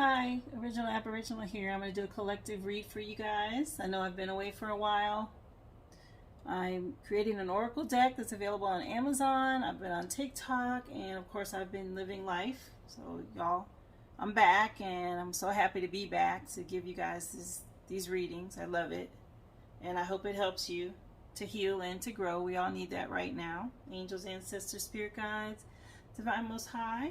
Hi, Original Aboriginal here. I'm going to do a collective read for you guys. I know I've been away for a while. I'm creating an oracle deck that's available on Amazon. I've been on TikTok, and of course I've been living life. So y'all, I'm back, and I'm so happy to be back to give you guys these readings. I love it, and I hope it helps you to heal and to grow. We all need that right now. Angels, ancestors, spirit guides, divine most high,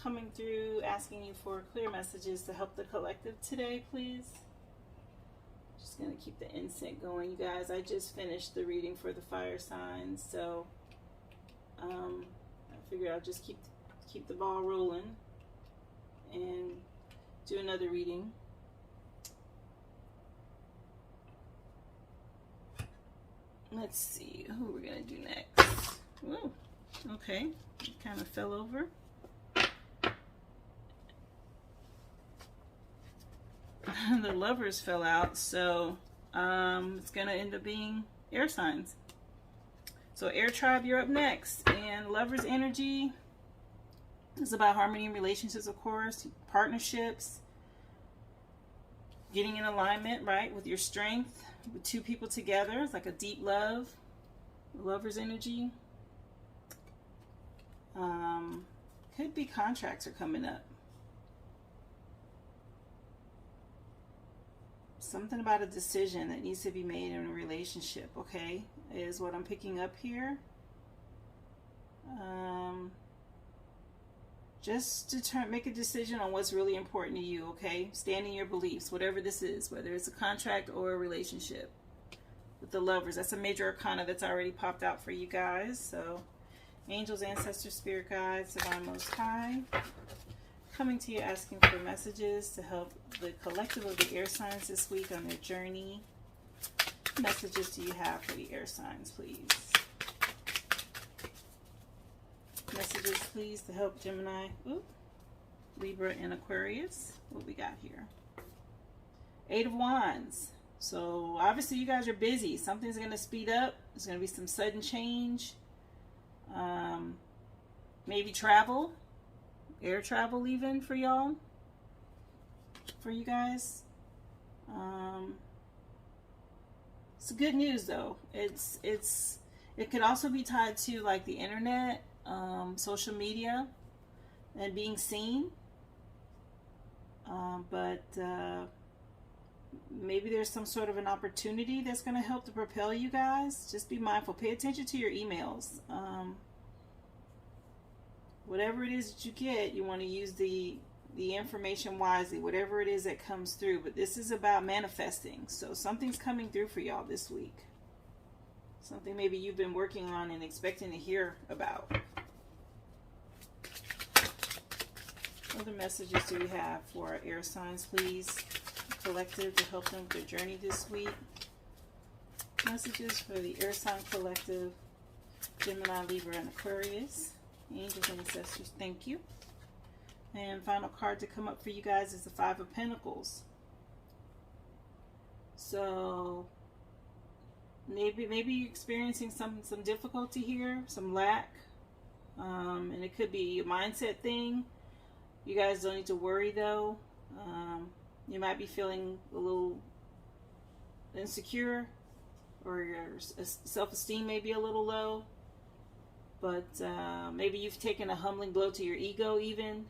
coming through, asking you for clear messages to help the collective today, please. Just gonna keep the incense going, you guys. I just finished the reading for the fire signs, so I figured I'll just keep the ball rolling and do another reading. Let's see who we're gonna do next. Ooh, okay, it kind of fell over. The Lovers fell out, so it's gonna end up being air signs. So Air Tribe, you're up next. And Lovers energy is about harmony in relationships, of course, partnerships, getting in alignment, right, with your strength, with two people together. It's like a deep love. Lovers energy. Could be contracts are coming up. Something about a decision that needs to be made in a relationship, okay, is what I'm picking up here. Just make a decision on what's really important to you, okay? Stand in your beliefs, whatever this is, whether it's a contract or a relationship. With the Lovers, that's a major arcana that's already popped out for you guys. So, angels, ancestors, spirit guides, divine most high, coming to you asking for messages to help the collective of the air signs this week on their journey. What messages do you have for the air signs, please? Messages, please, to help Gemini, Libra, and Aquarius. What we got here? Eight of Wands. So obviously you guys are busy. Something's going to speed up. There's going to be some sudden change. Maybe travel. Air travel even for y'all, for you guys. It's good news though. It could also be tied to like the internet, social media, and being seen. But maybe there's some sort of an opportunity that's going to help to propel you guys. Just be mindful. Pay attention to your emails. Whatever it is that you get, you want to use the information wisely, whatever it is that comes through. But this is about manifesting. So something's coming through for y'all this week. Something maybe you've been working on and expecting to hear about. What other messages do we have for our air signs, please? Collective, to help them with their journey this week. Messages for the air sign collective, Gemini, Libra, and Aquarius. Angels and ancestors, thank you. And final card to come up for you guys is the Five of Pentacles. So maybe you're experiencing some difficulty here, some lack, and it could be a mindset thing. You guys don't need to worry though. You might be feeling a little insecure, or your self-esteem may be a little low. But maybe you've taken a humbling blow to your ego even.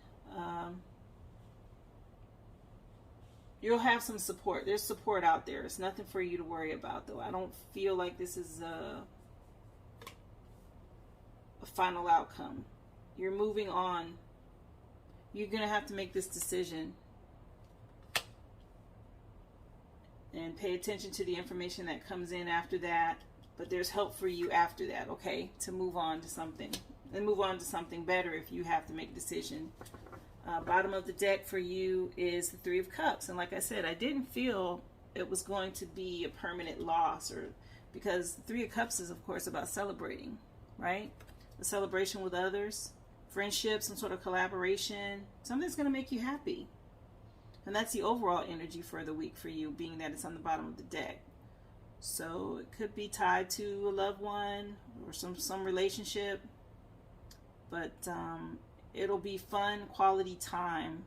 You'll have some support. There's support out there. It's nothing for you to worry about, though. I don't feel like this is a final outcome. You're moving on. You're going to have to make this decision. And pay attention to the information that comes in after that. But there's help for you after that, okay? To move on to something. And move on to something better if you have to make a decision. Bottom of the deck for you is the Three of Cups. And like I said, I didn't feel it was going to be a permanent loss. Because the Three of Cups is, of course, about celebrating, right? The celebration with others. Friendship, some sort of collaboration. Something that's going to make you happy. And that's the overall energy for the week for you, being that it's on the bottom of the deck. So it could be tied to a loved one or some relationship, but it'll be fun, quality time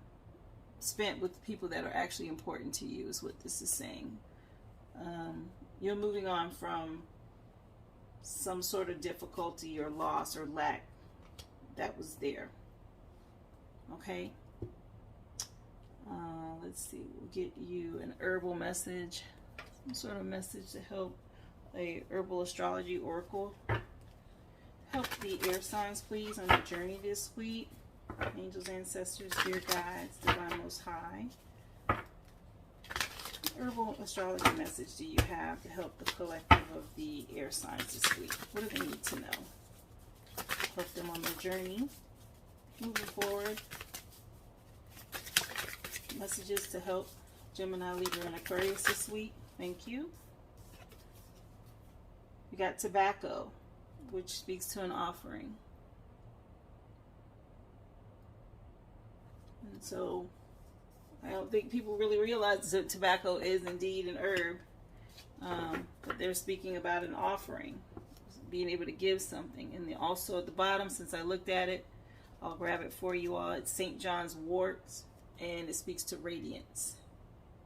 spent with people that are actually important to you, is what this is saying. You're moving on from some sort of difficulty or loss or lack that was there. Okay? Let's see. We'll get you an herbal message. Some sort of message to help. A herbal astrology oracle. Help the air signs, please, on your journey this week. Angels, ancestors, dear guides, divine most high. Herbal astrology message do you have to help the collective of the air signs this week? What do they need to know? Help them on their journey. Moving forward. Messages to help Gemini, Libra, and Aquarius this week. Thank you. We got tobacco, which speaks to an offering. And so I don't think people really realize that tobacco is indeed an herb, but they're speaking about an offering, being able to give something. And also at the bottom, since I looked at it, I'll grab it for you all. It's St. John's wort, and it speaks to radiance.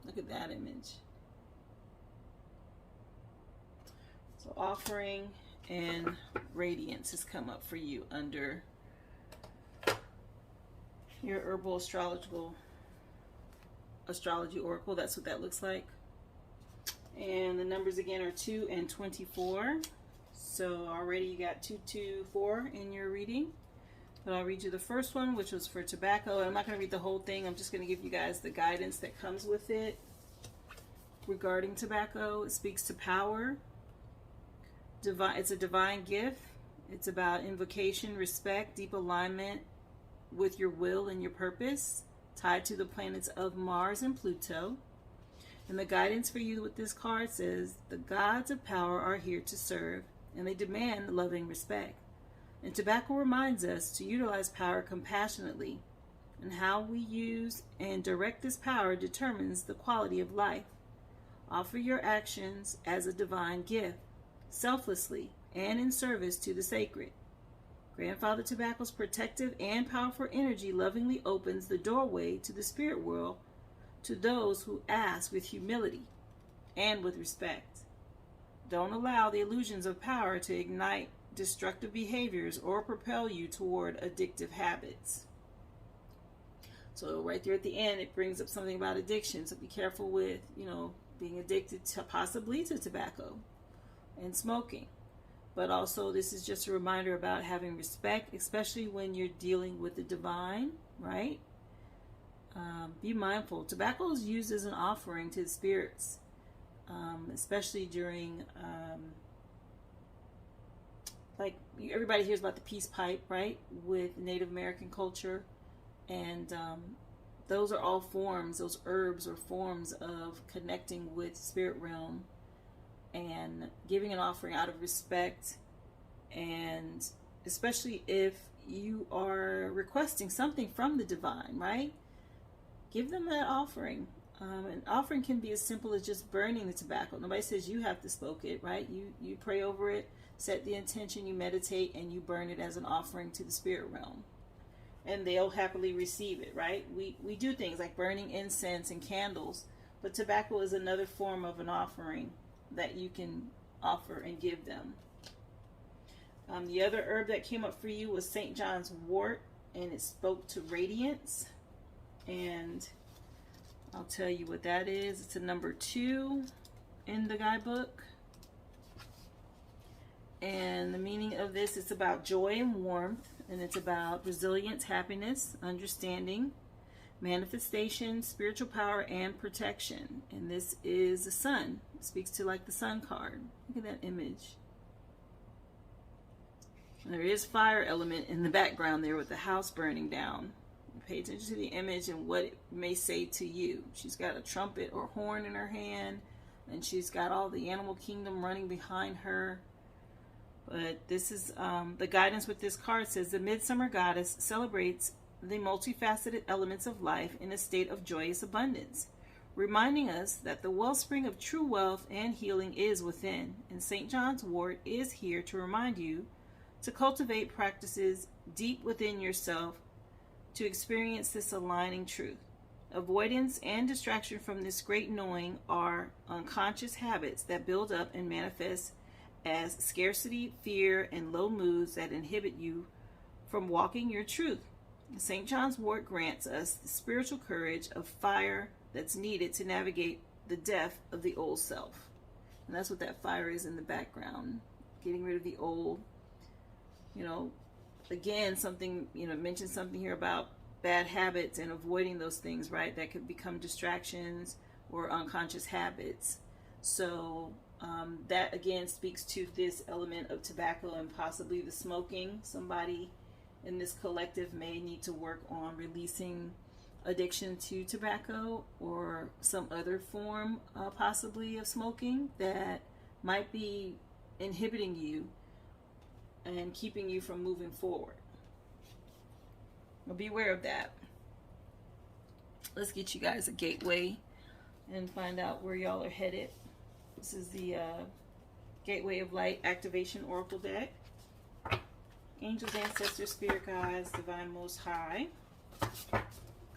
Look at that image. So offering and radiance has come up for you under your herbal astrology oracle. That's what that looks like. And the numbers again are 2 and 24. So already you got 224 in your reading. But I'll read you the first one, which was for tobacco. And I'm not going to read the whole thing. I'm just going to give you guys the guidance that comes with it. Regarding tobacco, it speaks to power. It's a divine gift. It's about invocation, respect, deep alignment with your will and your purpose, tied to the planets of Mars and Pluto. And the guidance for you with this card says, the gods of power are here to serve, and they demand loving respect. And tobacco reminds us to utilize power compassionately, and how we use and direct this power determines the quality of life. Offer your actions as a divine gift, selflessly and in service to the sacred. Grandfather Tobacco's protective and powerful energy lovingly opens the doorway to the spirit world to those who ask with humility and with respect. Don't allow the illusions of power to ignite destructive behaviors or propel you toward addictive habits. So right there at the end, it brings up something about addiction. So be careful with, being addicted to possibly to tobacco and smoking. But also this is just a reminder about having respect, especially when you're dealing with the divine, right? Be mindful. Tobacco is used as an offering to the spirits, especially during, like everybody hears about the peace pipe, right? With Native American culture. And those are all forms, those herbs are forms of connecting with spirit realm and giving an offering out of respect, and especially if you are requesting something from the divine, right? Give them that offering. An offering can be as simple as just burning the tobacco. Nobody says you have to smoke it, right? You pray over it, set the intention, you meditate, and you burn it as an offering to the spirit realm. And they'll happily receive it, right? We do things like burning incense and candles, but tobacco is another form of an offering that you can offer and give them. The other herb that came up for you was St. John's wort, and it spoke to radiance. And I'll tell you what that is. It's a number 2 in the guidebook. And the meaning of this is about joy and warmth, and it's about resilience, happiness, understanding, manifestation, spiritual power, and protection. And this is the sun. It speaks to like the sun card. Look at that image. And there is fire element in the background there with the house burning down. Pay attention to the image and what it may say to you. She's got a trumpet or horn in her hand, and she's got all the animal kingdom running behind her. But this is the guidance with this card says the Midsummer Goddess celebrates the multifaceted elements of life in a state of joyous abundance, reminding us that the wellspring of true wealth and healing is within. And St. John's wort is here to remind you to cultivate practices deep within yourself to experience this aligning truth. Avoidance and distraction from this great knowing are unconscious habits that build up and manifest as scarcity, fear, and low moods that inhibit you from walking your truth. St. John's Wort grants us the spiritual courage of fire that's needed to navigate the death of the old self. And that's what that fire is in the background. Getting rid of the old. Again, something, mentioned something here about bad habits and avoiding those things, right? That could become distractions or unconscious habits. So that again speaks to this element of tobacco and possibly the smoking. Somebody in this collective may need to work on releasing addiction to tobacco or some other form possibly of smoking that might be inhibiting you and keeping you from moving forward. Well, be aware of that. Let's get you guys a gateway and find out where y'all are headed. This is the Gateway of Light Activation Oracle deck. Angels, ancestors, spirit guides, divine most high.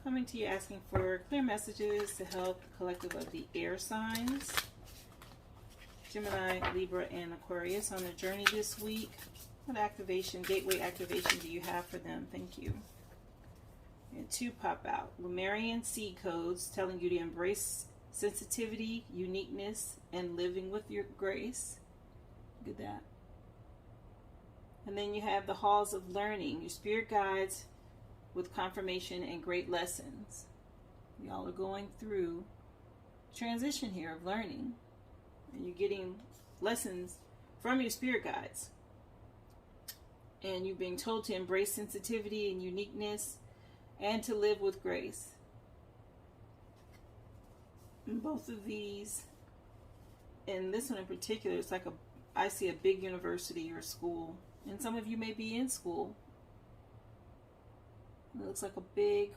Coming to you asking for clear messages to help the collective of the air signs. Gemini, Libra, and Aquarius on their journey this week. What activation, gateway activation do you have for them? Thank you. And 2 pop out. Lemurian seed codes telling you to embrace sensitivity, uniqueness, and living with your grace. Look at that. And then you have the halls of learning, your spirit guides with confirmation and great lessons. Y'all are going through transition here of learning. And you're getting lessons from your spirit guides. And you're being told to embrace sensitivity and uniqueness and to live with grace. And both of these, and this one in particular, it's like I see a big university or school. And some of you may be in school. It looks like a big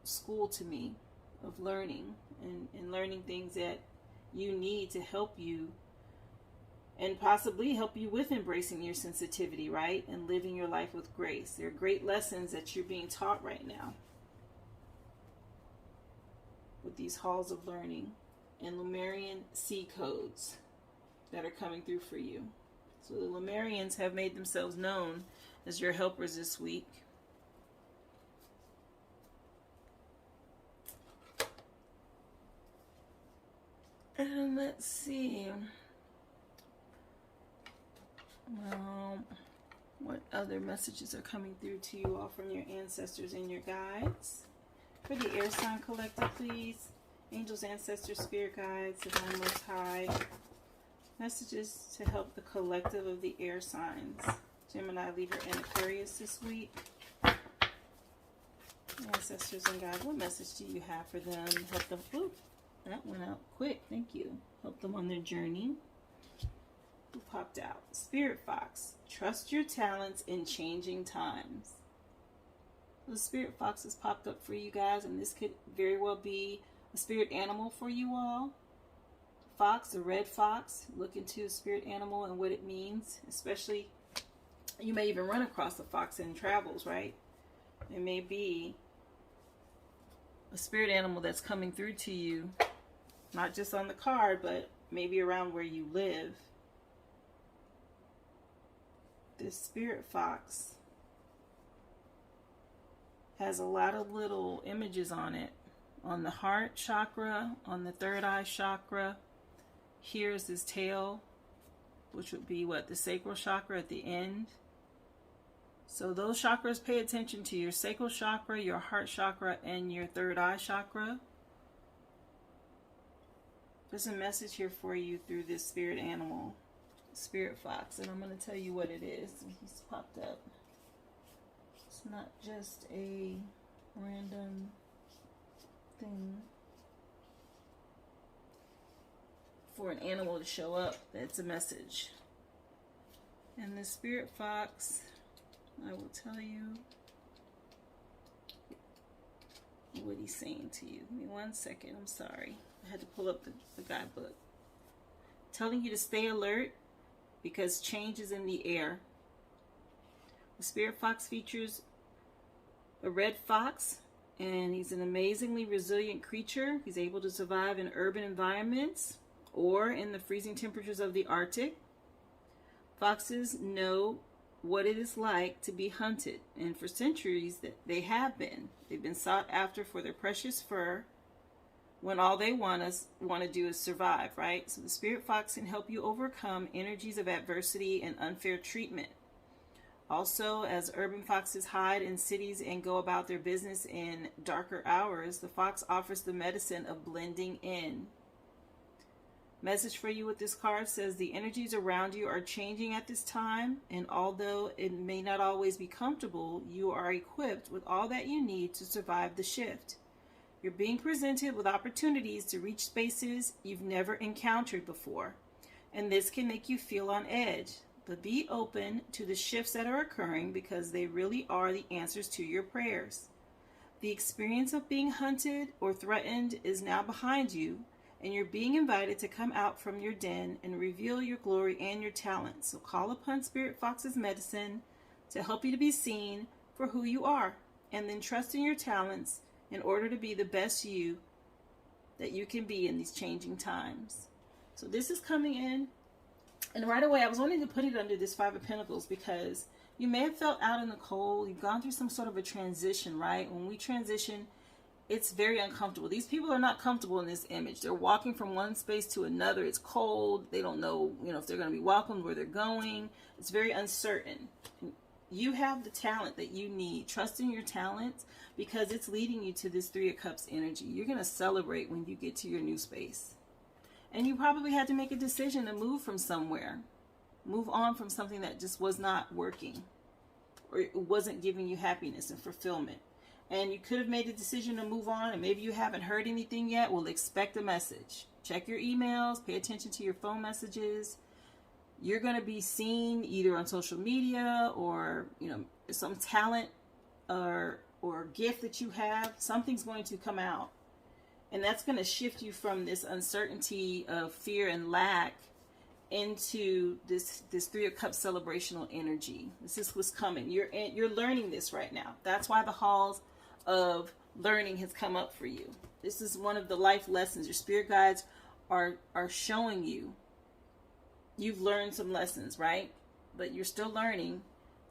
school to me of learning and learning things that you need to help you and possibly help you with embracing your sensitivity, right? And living your life with grace. There are great lessons that you're being taught right now with these halls of learning and Lemurian seed codes that are coming through for you. So the Lemurians have made themselves known as your helpers this week. And let's see. What other messages are coming through to you all from your ancestors and your guides? For the air sign collective, please. Angels, ancestors, spirit guides, divine most high. Messages to help the collective of the air signs. Gemini, Libra, and Aquarius this week. Ancestors and guides, what message do you have for them? Help them. Ooh, that went out quick. Thank you. Help them on their journey. Who popped out? Spirit Fox. Trust your talents in changing times. The Spirit Fox has popped up for you guys, and this could very well be a spirit animal for you all. Fox, the red fox. Look into a spirit animal and what it means. Especially, you may even run across a fox in travels, right? It may be a spirit animal that's coming through to you, not just on the card, but maybe around where you live. This spirit fox has a lot of little images on it. On the heart chakra, on the third eye chakra. Here's his tail, which would be what? The sacral chakra at the end. So those chakras, pay attention to your sacral chakra, your heart chakra, and your third eye chakra. There's a message here for you through this spirit animal, Spirit Fox, and I'm going to tell you what it is. He's popped up. It's not just a random thing for an animal to show up. That's a message. And the Spirit Fox, I will tell you what he's saying to you. Give me 1 second. I'm sorry. I had to pull up the guidebook. Telling you to stay alert because change is in the air. The Spirit Fox features a red fox and he's an amazingly resilient creature. He's able to survive in urban environments or in the freezing temperatures of the Arctic. Foxes know what it is like to be hunted, and for centuries they have been. They've been sought after for their precious fur when all they want to do is survive, right? So the spirit fox can help you overcome energies of adversity and unfair treatment. Also, as urban foxes hide in cities and go about their business in darker hours, the fox offers the medicine of blending in. Message for you with this card says the energies around you are changing at this time, and although it may not always be comfortable, you are equipped with all that you need to survive the shift. You're being presented with opportunities to reach spaces you've never encountered before, and this can make you feel on edge. But be open to the shifts that are occurring because they really are the answers to your prayers. The experience of being hunted or threatened is now behind you, and you're being invited to come out from your den and reveal your glory and your talents. So call upon Spirit Fox's medicine to help you to be seen for who you are, and then trust in your talents in order to be the best you that you can be in these changing times. So this is coming in. And right away, I was wanting to put it under this Five of Pentacles because you may have felt out in the cold. You've gone through some sort of a transition, right? When we transition, it's very uncomfortable. These people are not comfortable in this image. They're walking from one space to another. It's cold. They don't know, if they're going to be welcomed, where they're going. It's very uncertain. You have the talent that you need. Trust in your talent because it's leading you to this Three of Cups energy. You're going to celebrate when you get to your new space. And you probably had to make a decision to move from somewhere. Move on from something that just was not working. Or it wasn't giving you happiness and fulfillment. And you could have made a decision to move on, and maybe you haven't heard anything yet. Well, expect a message. Check your emails. Pay attention to your phone messages. You're going to be seen either on social media or, some talent or gift that you have. Something's going to come out. And that's going to shift you from this uncertainty of fear and lack into this Three of Cups celebrational energy. This is what's coming. You're learning this right now. That's why the halls of learning has come up for you. This is one of the life lessons your spirit guides are showing you. You've learned some lessons, right? But you're still learning.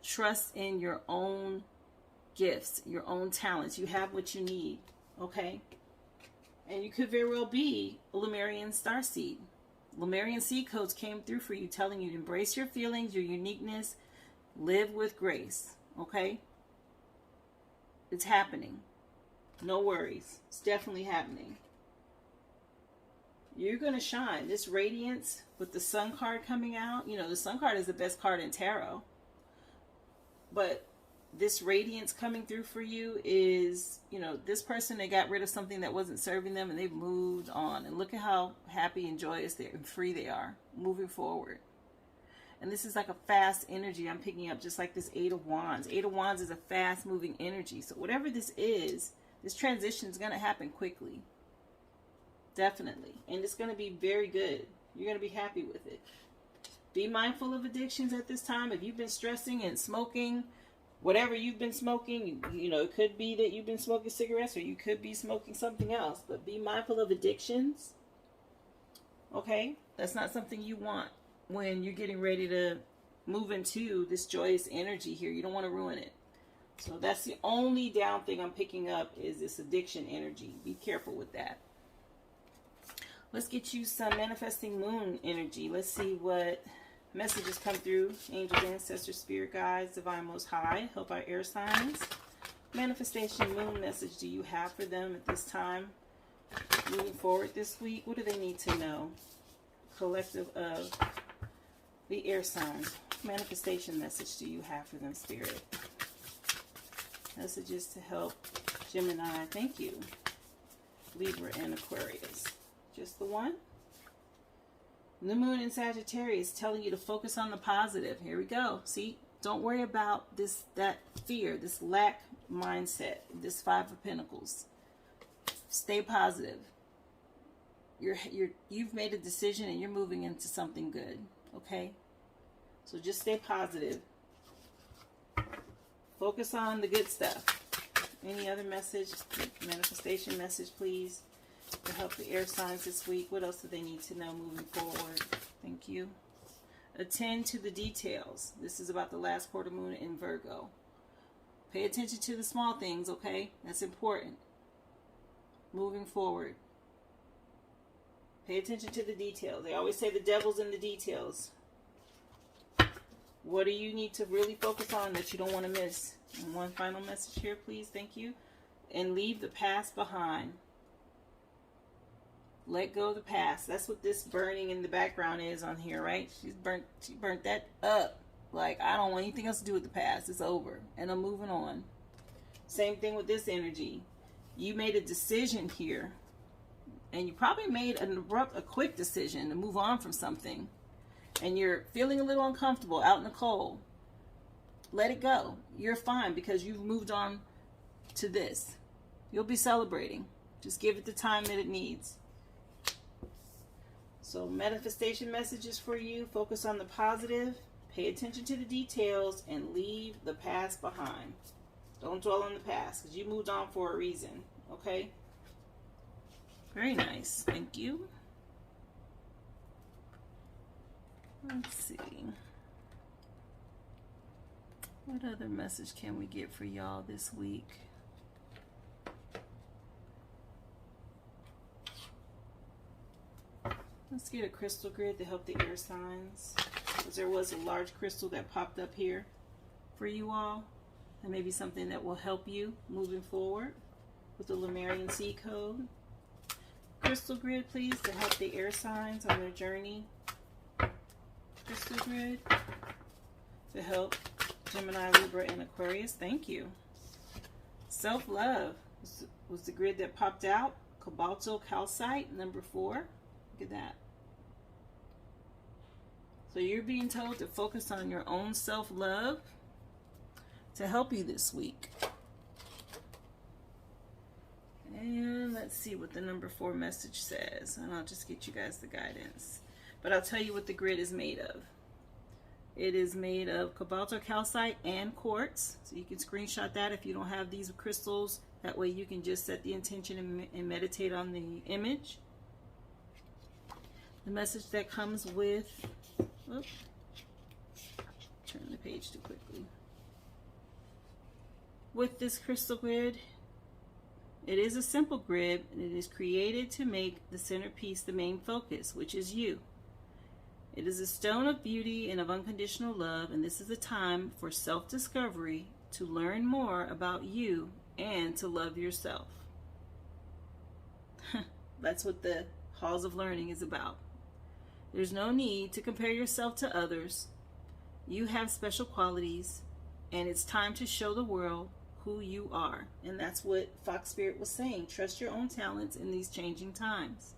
Trust in your own gifts, your own talents. You have what you need, okay? And you could very well be a Lemurian starseed. Lemurian seed codes came through for you, telling you to embrace your feelings, your uniqueness, live with grace, okay? It's happening. No worries. It's definitely happening. You're going to shine. This radiance with the Sun card coming out, the Sun card is the best card in tarot. But this radiance coming through for you is, this person, they got rid of something that wasn't serving them and they've moved on. And look at how happy and joyous and free they are moving forward. And this is like a fast energy I'm picking up, just like this Eight of Wands. Eight of Wands is a fast moving energy. So whatever this is, this transition is going to happen quickly. Definitely. And it's going to be very good. You're going to be happy with it. Be mindful of addictions at this time. If you've been stressing and smoking, whatever you've been smoking, it could be that you've been smoking cigarettes or you could be smoking something else. But be mindful of addictions. Okay? That's not something you want when you're getting ready to move into this joyous energy here. You don't want to ruin it. So that's the only down thing I'm picking up is this addiction energy. Be careful with that. Let's get you some manifesting moon energy. Let's see what messages come through. Angels, ancestors, spirit guides, divine most high. Help our air signs. Manifestation moon message do you have for them at this time? Moving forward this week, what do they need to know? Collective of the air signs. Manifestation message do you have for them, spirit? Messages to help Gemini. Thank you. Libra and Aquarius. Just the one? New moon in Sagittarius telling you to focus on the positive. Here we go. See? Don't worry about that fear, this lack mindset, this Five of Pentacles. Stay positive. You've made a decision and you're moving into something good. Okay? So just stay positive. Focus on the good stuff. Any other message, manifestation message, please, to help the air signs this week? What else do they need to know moving forward? Thank you. Attend to the details. This is about the last quarter moon in Virgo. Pay attention to the small things, okay? That's important. Moving forward. Pay attention to the details. They always say the devil's in the details. What do you need to really focus on that you don't want to miss? And one final message here, please. Thank you. And leave the past behind. Let go of the past. That's what this burning in the background is on here, right? She burnt that up. Like, I don't want anything else to do with the past. It's over. And I'm moving on. Same thing with this energy. You made a decision here. And you probably made a quick decision to move on from something. And you're feeling a little uncomfortable out in the cold. Let it go. You're fine because you've moved on to this. You'll be celebrating. Just give it the time that it needs. So manifestation messages for you. Focus on the positive. Pay attention to the details and leave the past behind. Don't dwell on the past because you moved on for a reason. Okay? Very nice. Thank you. Let's see. What other message can we get for y'all this week? Let's get a crystal grid to help the air signs. Because there was a large crystal that popped up here for you all. And maybe something that will help you moving forward with the Lemurian seed code. Crystal grid, please, to help the air signs on their journey. Crystal grid to help Gemini, Libra, and Aquarius. Thank you. Self-love was the grid that popped out. Cobalto calcite, number 4. Look at that. So you're being told to focus on your own self-love to help you this week. And let's see what the number 4 message says. And I'll just get you guys the guidance. But I'll tell you what the grid is made of. It is made of cobalto calcite and quartz. So you can screenshot that if you don't have these crystals. That way you can just set the intention and meditate on the image. The message that comes with... Oops, turn the page too quickly. With this crystal grid, it is a simple grid, and it is created to make the centerpiece the main focus, which is you. It is a stone of beauty and of unconditional love, and this is a time for self-discovery, to learn more about you and to love yourself. That's what the Halls of Learning is about. There's no need to compare yourself to others. You have special qualities, and it's time to show the world who you are. And that's what Fox Spirit was saying. Trust your own talents in these changing times.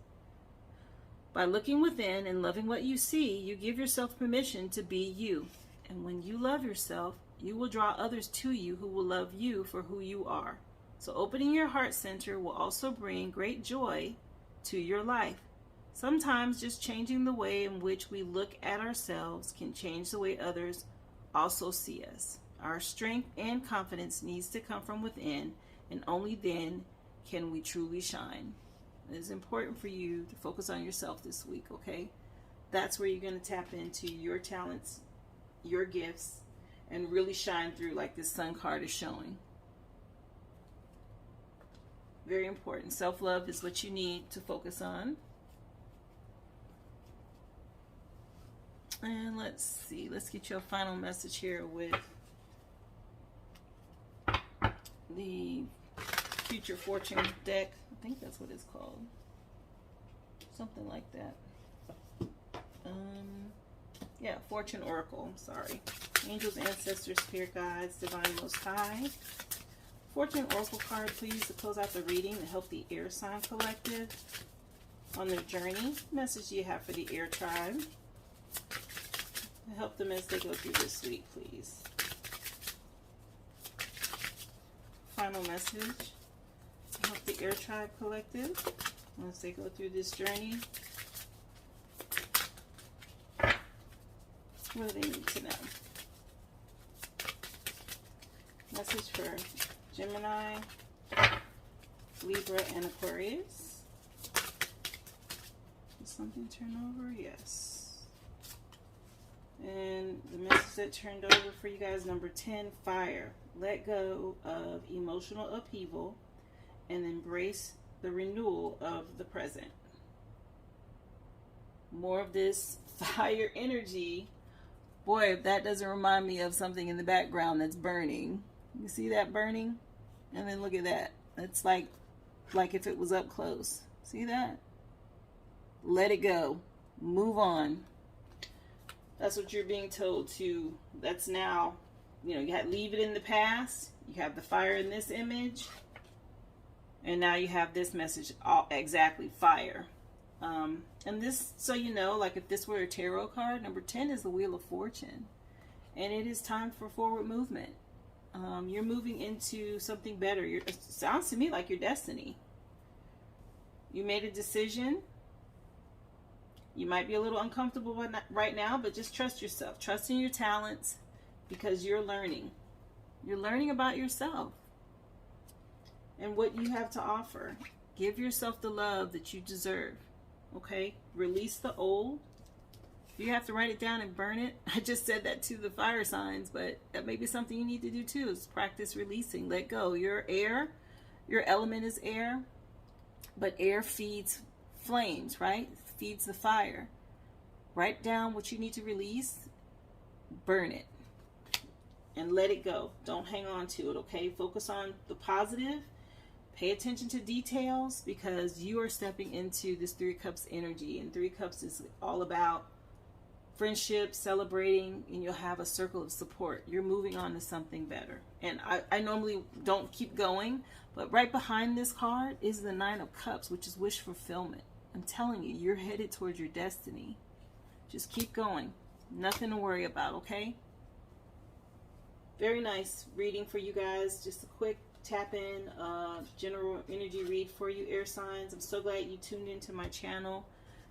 By looking within and loving what you see, you give yourself permission to be you. And when you love yourself, you will draw others to you who will love you for who you are. So opening your heart center will also bring great joy to your life. Sometimes just changing the way in which we look at ourselves can change the way others also see us. Our strength and confidence needs to come from within, and only then can we truly shine. It is important for you to focus on yourself this week, okay? That's where you're going to tap into your talents, your gifts, and really shine through like this Sun card is showing. Very important. Self-love is what you need to focus on. And let's see. Let's get you a final message here with the Future Fortune deck. I think that's what it's called. Something like that. Yeah, Fortune Oracle. I'm sorry. Angels, ancestors, spirit guides, divine most high. Fortune Oracle card, please, to close out the reading to help the Air Sign Collective on their journey. Message do you have for the Air Tribe? To help them as they go through this week, please. Final message to help the Air Tribe Collective once they go through this journey. What do they need to know? Message for Gemini, Libra, and Aquarius. Did something turn over? Yes. And the message that turned over for you guys, number 10, fire. Let go of emotional upheaval and embrace the renewal of the present. More of this fire energy. Boy, if that doesn't remind me of something in the background that's burning. You see that burning? And then look at that. It's like if it was up close. See that? Let it go. Move on. That's what you're being told to. That's now, you leave it in the past. You have the fire in this image. And now you have this message, exactly, fire. And this, so like if this were a tarot card, number 10 is the Wheel of Fortune. And it is time for forward movement. You're moving into something better. It sounds to me like your destiny. You made a decision. You might be a little uncomfortable right now, but just trust yourself. Trust in your talents because you're learning. You're learning about yourself and what you have to offer. Give yourself the love that you deserve. Okay? Release the old. If you have to write it down and burn it, I just said that to the fire signs, but that may be something you need to do too, is practice releasing. Let go. You're air. Your element is air, but air feeds flames, right? Feeds the fire. Write down what you need to release, burn it, and let it go. Don't hang on to it, okay? Focus on the positive. Pay attention to details because you are stepping into this 3 Cups energy, and 3 Cups is all about friendship, celebrating, and you'll have a circle of support. You're moving on to something better. And I normally don't keep going, but right behind this card is the 9 of Cups, which is wish fulfillment. I'm telling you, you're headed towards your destiny. Just keep going. Nothing to worry about, okay? Very nice reading for you guys. Just a quick tap in, general energy read for you, air signs. I'm so glad you tuned into my channel.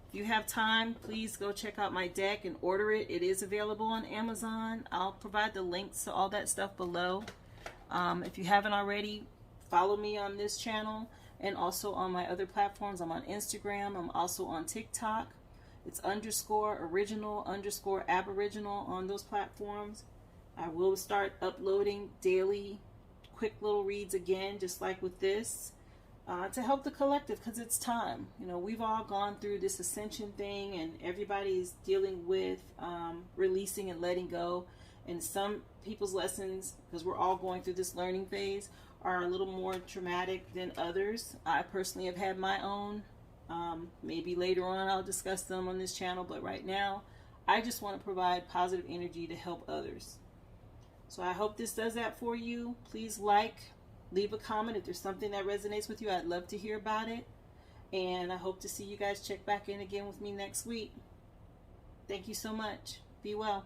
If you have time, please go check out my deck and order it. It is available on Amazon. I'll provide the links to all that stuff below. If you haven't already, follow me on this channel and also on my other platforms. I'm on Instagram. I'm also on TikTok. It's _original_aboriginal on those platforms. I will start uploading daily quick little reads again, just like with this, to help the collective, because it's time. We've all gone through this ascension thing, and everybody's dealing with releasing and letting go. And some people's lessons, because we're all going through this learning phase, are a little more traumatic than others. I personally have had my own. Maybe later on I'll discuss them on this channel, but right now I just want to provide positive energy to help others. So I hope this does that for you. Please leave a comment if there's something that resonates with you. I'd love to hear about it. And I hope to see you guys check back in again with me next week. Thank you so much. Be well.